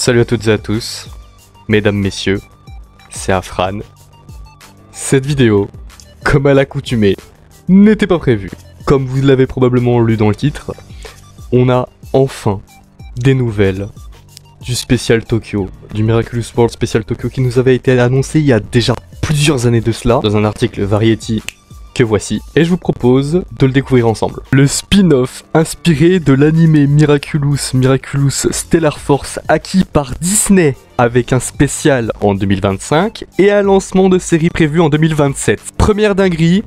Salut à toutes et à tous, mesdames, messieurs, c'est Afran. Cette vidéo, comme à l'accoutumée, n'était pas prévue. Comme vous l'avez probablement lu dans le titre, on a enfin des nouvelles du spécial Tokyo, du Miraculous World Spécial Tokyo qui nous avait été annoncé il y a déjà plusieurs années de cela, dans un article Variety que voici, et je vous propose de le découvrir ensemble. Le spin-off inspiré de l'anime Miraculous Stellar Force acquis par Disney avec un spécial en 2025 et un lancement de série prévu en 2027. Première dinguerie,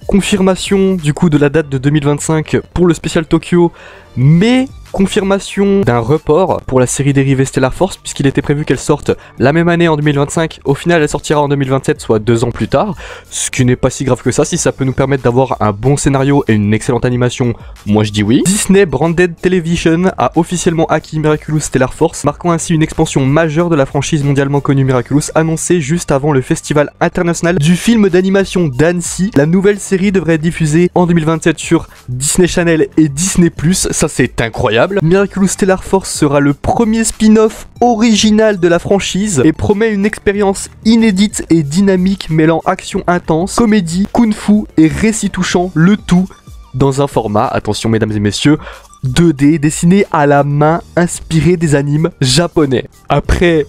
confirmation du coup de la date de 2025 pour le spécial Tokyo, mais confirmation d'un report pour la série dérivée Stellar Force puisqu'il était prévu qu'elle sorte la même année en 2025. Au final elle sortira en 2027, soit 2 ans plus tard, ce qui n'est pas si grave que ça. Si ça peut nous permettre d'avoir un bon scénario et une excellente animation, moi je dis oui. Disney Branded Television a officiellement acquis Miraculous Stellar Force, marquant ainsi une expansion majeure de la franchise mondialement connue Miraculous, annoncée juste avant le festival international du film d'animation d'Annecy. La nouvelle série devrait être diffusée en 2027 sur Disney Channel et Disney+, ça c'est incroyable. Miraculous Stellar Force sera le premier spin-off original de la franchise et promet une expérience inédite et dynamique mêlant action intense, comédie, kung-fu et récit touchant, le tout dans un format, attention mesdames et messieurs, 2D dessiné à la main, inspiré des animes japonais. Après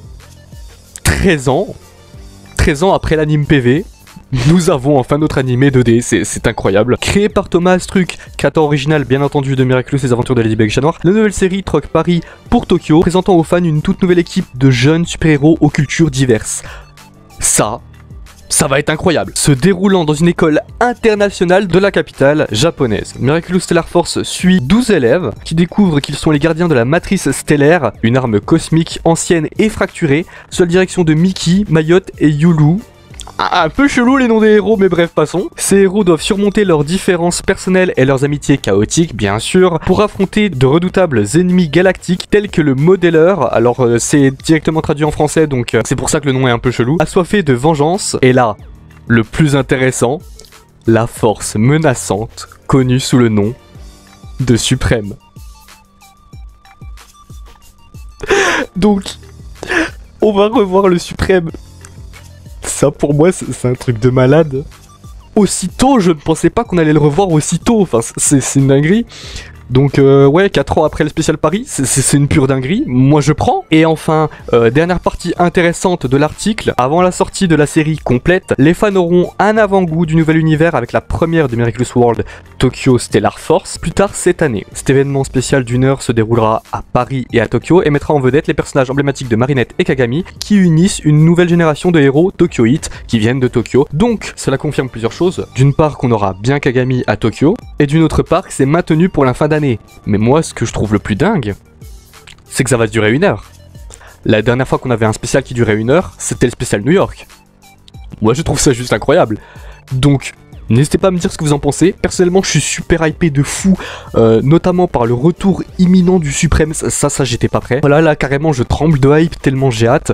13 ans après l'anime PV, nous avons enfin notre animé 2D, c'est incroyable. Créé par Thomas Struck, créateur original bien entendu de Miraculous les aventures de Ladybug Chat Noir, la nouvelle série troque Paris pour Tokyo, présentant aux fans une toute nouvelle équipe de jeunes super-héros aux cultures diverses. Ça va être incroyable. Se déroulant dans une école internationale de la capitale japonaise. Miraculous Stellar Force suit 12 élèves qui découvrent qu'ils sont les gardiens de la matrice stellaire, une arme cosmique ancienne et fracturée, sous la direction de Mickey, Mayotte et Yulu. Un peu chelou les noms des héros, mais bref, passons. Ces héros doivent surmonter leurs différences personnelles et leurs amitiés chaotiques, bien sûr, pour affronter de redoutables ennemis galactiques tels que le modéleur. Alors, c'est directement traduit en français, donc c'est pour ça que le nom est un peu chelou. Assoiffé de vengeance, et là, le plus intéressant, la force menaçante, connue sous le nom de Suprême. Donc, on va revoir le Suprême. Ça pour moi c'est un truc de malade. Aussitôt, je ne pensais pas qu'on allait le revoir aussitôt, enfin c'est une dinguerie. Donc ouais, 4 ans après le spécial Paris, c'est une pure dinguerie, moi je prends. Et enfin, dernière partie intéressante de l'article, avant la sortie de la série complète, les fans auront un avant-goût du nouvel univers avec la première de Miraculous World Tokyo Stellar Force, plus tard cette année. Cet événement spécial d'une heure se déroulera à Paris et à Tokyo et mettra en vedette les personnages emblématiques de Marinette et Kagami qui unissent une nouvelle génération de héros Tokyoïtes qui viennent de Tokyo. Donc cela confirme plusieurs choses, d'une part qu'on aura bien Kagami à Tokyo, et d'une autre part que c'est maintenu pour la fin d'année. Mais moi, ce que je trouve le plus dingue, c'est que ça va durer 1 heure. La dernière fois qu'on avait un spécial qui durait 1 heure, c'était le spécial New York. Moi, je trouve ça juste incroyable. Donc, n'hésitez pas à me dire ce que vous en pensez. Personnellement, je suis super hypé de fou, notamment par le retour imminent du Suprême. Ça, j'étais pas prêt. Voilà, là, carrément, je tremble de hype tellement j'ai hâte.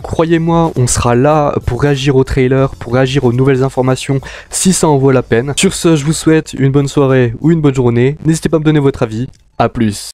Croyez-moi, on sera là pour réagir au trailer, pour réagir aux nouvelles informations, si ça en vaut la peine. Sur ce, je vous souhaite une bonne soirée ou une bonne journée. N'hésitez pas à me donner votre avis. A plus.